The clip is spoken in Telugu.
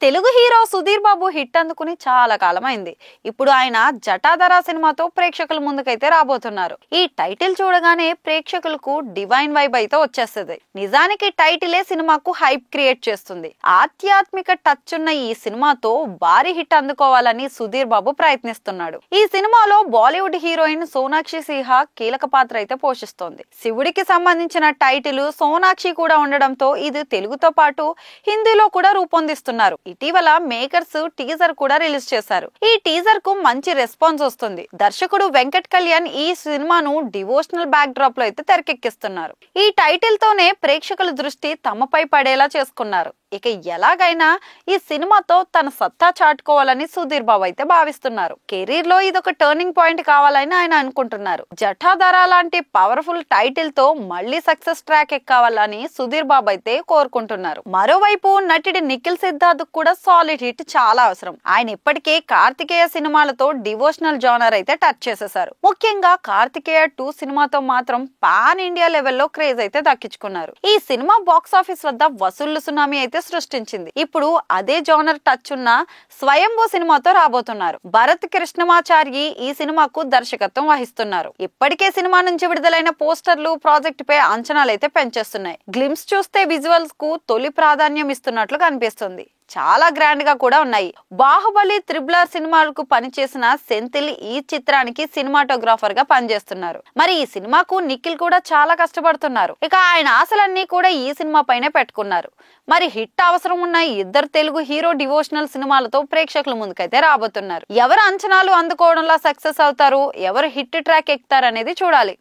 తెలుగు హీరో సుధీర్ బాబు హిట్ అందుకుని చాలా కాలమైంది. ఇప్పుడు ఆయన జటాధర సినిమాతో ప్రేక్షకుల ముందుకైతే రాబోతున్నారు. ఈ టైటిల్ చూడగానే ప్రేక్షకులకు డివైన్ వైబ్ అయితే వచ్చేస్తుంది. నిజానికి టైటిలే సినిమాకు హైప్ క్రియేట్ చేస్తుంది. ఆధ్యాత్మిక టచ్ ఉన్న ఈ సినిమాతో భారీ హిట్ అందుకోవాలని సుధీర్ బాబు ప్రయత్నిస్తున్నాడు. ఈ సినిమాలో బాలీవుడ్ హీరోయిన్ సోనాక్షి సిన్హా కీలక పాత్ర అయితే పోషిస్తోంది. శివుడికి సంబంధించిన టైటిల్ సోనాక్షి కూడా ఉండడంతో ఇది తెలుగుతో పాటు హిందీలో కూడా రూపొందిస్తున్నారు. ఇటీవల మేకర్స్ టీజర్ కూడా రిలీజ్ చేశారు. ఈ టీజర్ కు మంచి రెస్పాన్స్ వస్తుంది. దర్శకుడు వెంకట్ కళ్యాణ్ ఈ సినిమాను డివోషనల్ బ్యాక్ డ్రాప్ లో అయితే తెరకెక్కిస్తున్నారు. ఈ టైటిల్ తోనే ప్రేక్షకుల దృష్టి తమపై పడేలా చేసుకున్నారు. ఇక ఎలాగైనా ఈ సినిమాతో తన సత్తా చాటుకోవాలని సుధీర్ బాబు అయితే భావిస్తున్నారు. కెరీర్ లో ఇదొక టర్నింగ్ పాయింట్ కావాలని ఆయన అనుకుంటున్నారు. జటాధర లాంటి పవర్ఫుల్ టైటిల్ తో మళ్ళీ సక్సెస్ ట్రాక్ ఎక్కావాలని సుధీర్ బాబు అయితే కోరుకుంటున్నారు. మరోవైపు నటుడి నిఖిల్ సిద్ధార్థ్ కూడా సాలిడ్ హిట్ చాలా అవసరం. ఆయన ఇప్పటికే కార్తికేయ సినిమాలతో డివోషనల్ జానర్ అయితే టచ్ చేసేశారు. ముఖ్యంగా కార్తికేయ 2 సినిమాతో మాత్రం పాన్ ఇండియా లెవెల్లో క్రేజ్ అయితే దక్కించుకున్నారు. ఈ సినిమా బాక్స్ ఆఫీస్ వద్ద వసూళ్లు సునామీ అయితే సృష్టించింది. ఇప్పుడు అదే జోనర్ టచ్ ఉన్న స్వయంభూ సినిమాతో రాబోతున్నారు. భరత్ కృష్ణమాచారి ఈ సినిమాకు దర్శకత్వం వహిస్తున్నారు. ఇప్పటికే సినిమా నుంచి విడుదలైన పోస్టర్లు ప్రాజెక్ట్ పై అంచనాలు అయితే పెంచేస్తున్నాయి. గ్లిమ్స్ చూస్తే విజువల్స్ కు తొలి ప్రాధాన్యం ఇస్తున్నట్లు కనిపిస్తుంది. చాలా గ్రాండ్ గా కూడా ఉన్నాయి. బాహుబలి, త్రిబులర్ సినిమాలకు పనిచేసిన సెంథిల్ ఈ చిత్రానికి సినిమాటోగ్రాఫర్ గా పనిచేస్తున్నారు. మరి ఈ సినిమాకు నిఖిల్ కూడా చాలా కష్టపడుతున్నారు. ఇక ఆయన ఆశలన్నీ కూడా ఈ సినిమా పైనే పెట్టుకున్నారు. మరి హిట్ అవసరం ఉన్న ఇద్దరు తెలుగు హీరో డివోషనల్ సినిమాలతో ప్రేక్షకుల ముందుకైతే రాబోతున్నారు. ఎవరు అంచనాలు అందుకోవడంలో సక్సెస్ అవుతారు, ఎవరు హిట్ ట్రాక్ ఎక్కుతారు అనేది చూడాలి.